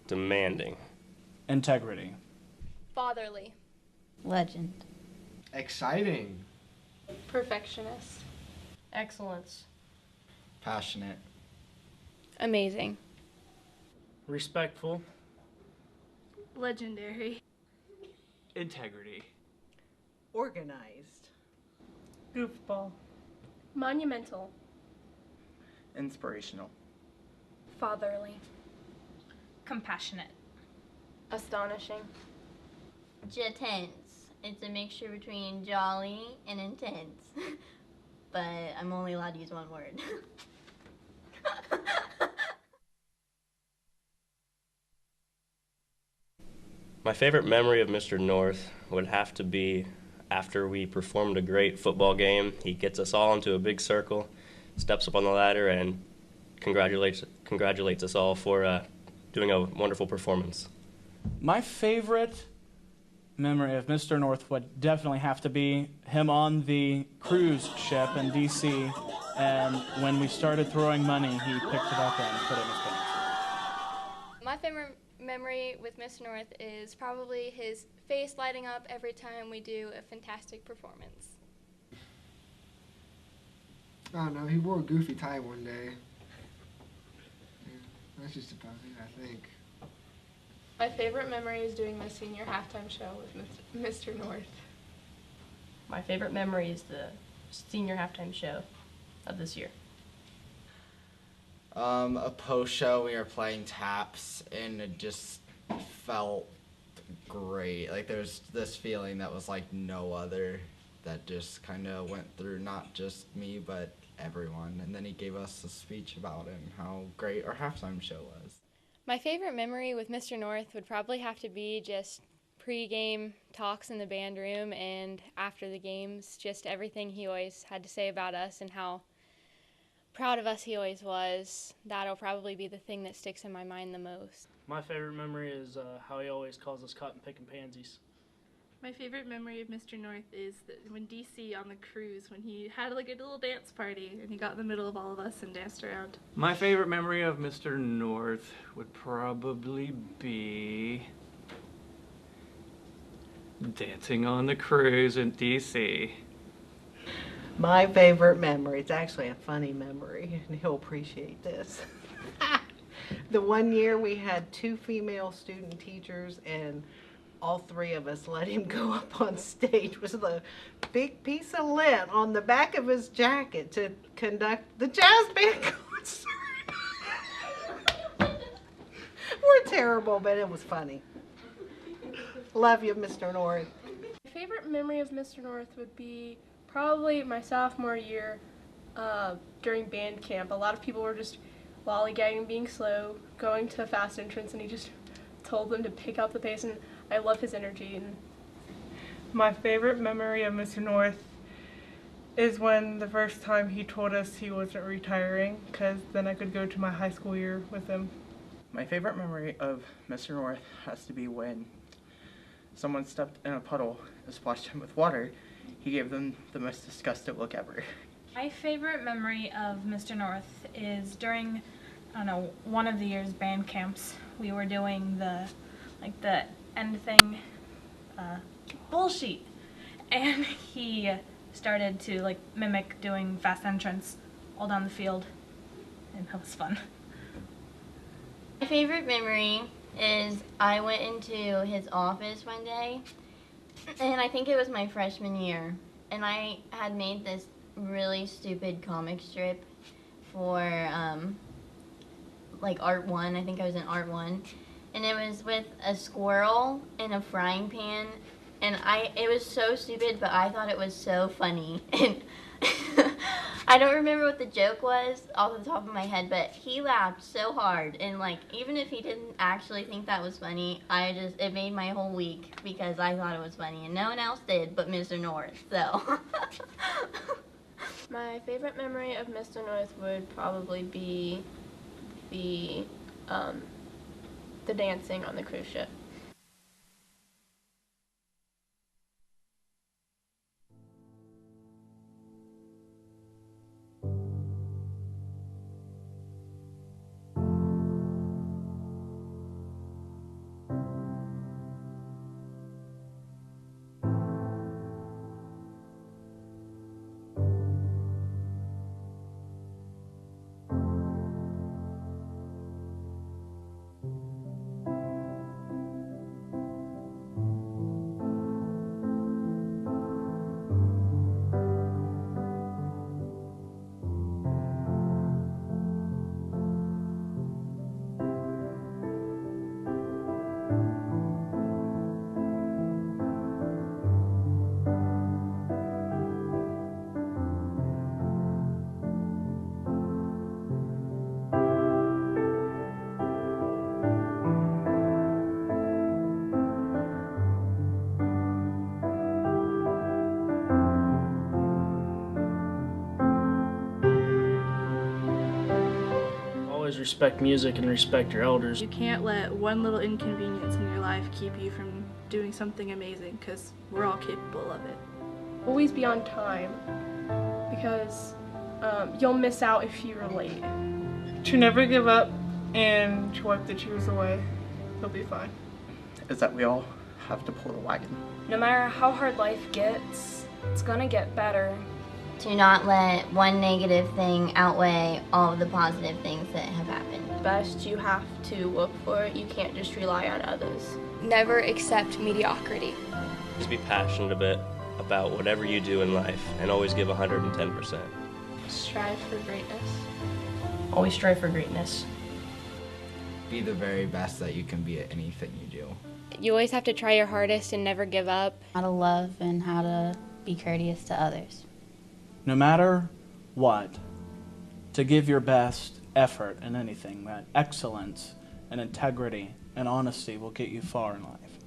Demanding. Integrity. Fatherly. Legend. Exciting. Perfectionist. Excellence. Passionate. Amazing. Respectful. Legendary. Integrity. Organized. Goofball. Monumental. Inspirational. Fatherly. Compassionate. Astonishing. Tense. It's a mixture between jolly and intense. But I'm only allowed to use one word. My favorite memory of Mr. North would have to be after we performed a great football game. He gets us all into a big circle, steps up on the ladder, and congratulates us all for doing a wonderful performance. My favorite memory of Mr. North would definitely have to be him on the cruise ship in D.C., and when we started throwing money, he picked it up and put it in his pants. My favorite memory with Mr. North is probably his face lighting up every time we do a fantastic performance. I don't know, he wore a goofy tie one day. Yeah, that's just about it, I think. My favorite memory is doing the senior halftime show with Mr. North. My favorite memory is the senior halftime show of this year. A post show, we were playing taps, and it just felt great. Like there's this feeling that was like no other, that just kind of went through not just me but everyone. And then he gave us a speech about it and how great our halftime show was. My favorite memory with Mr. North would probably have to be just pre-game talks in the band room and after the games, just everything he always had to say about us and how proud of us he always was. That'll probably be the thing that sticks in my mind the most. My favorite memory is how he always calls us cotton picking pansies. My favorite memory of Mr. North is when DC on the cruise, when he had like a little dance party and he got in the middle of all of us and danced around. My favorite memory of Mr. North would probably be dancing on the cruise in D.C. My favorite memory, it's actually a funny memory, and he'll appreciate this. The one year we had 2 female student teachers, and all 3 of us let him go up on stage with a big piece of lint on the back of his jacket to conduct the jazz band concert. We're terrible, but it was funny. Love you, Mr. North. My favorite memory of Mr. North would be probably my sophomore year during band camp. A lot of people were just lollygagging, being slow, going to fast entrance, and he just told them to pick up the pace, and I love his energy. And My favorite memory of Mr. North is when the first time he told us he wasn't retiring, because then I could go to my high school year with him. My favorite memory of Mr. North has to be when someone stepped in a puddle and splashed him with water. He gave them the most disgusted look ever. My favorite memory of Mr. North is during, I don't know, one of the year's band camps. We were doing the end thing, bullshit, and he started to mimic doing fast entrance all down the field, and that was fun. My favorite memory is I went into his office one day, and I think it was my freshman year, and I had made this really stupid comic strip for Art 1. I think I was in Art 1, and it was with a squirrel in a frying pan, and it was so stupid, but I thought it was so funny. And I don't remember what the joke was off the top of my head, but he laughed so hard, and even if he didn't actually think that was funny, it made my whole week because I thought it was funny, and no one else did but Mr. North, so. my favorite memory of Mr. North would probably be the dancing on the cruise ship. respect music and respect your elders. You can't let one little inconvenience in your life keep you from doing something amazing, because we're all capable of it. Always be on time, because you'll miss out if you're late. To never give up and to wipe the tears away. He'll be fine. Is that we all have to pull the wagon. No matter how hard life gets, it's gonna get better. To not let one negative thing outweigh all of the positive things that have happened. Best you have to look for it. You can't just rely on others. Never accept mediocrity. Just be passionate a bit about whatever you do in life and always give 110%. Strive for greatness. Always strive for greatness. Be the very best that you can be at anything you do. You always have to try your hardest and never give up. How to love and how to be courteous to others. No matter what, to give your best effort in anything, that excellence and integrity and honesty will get you far in life.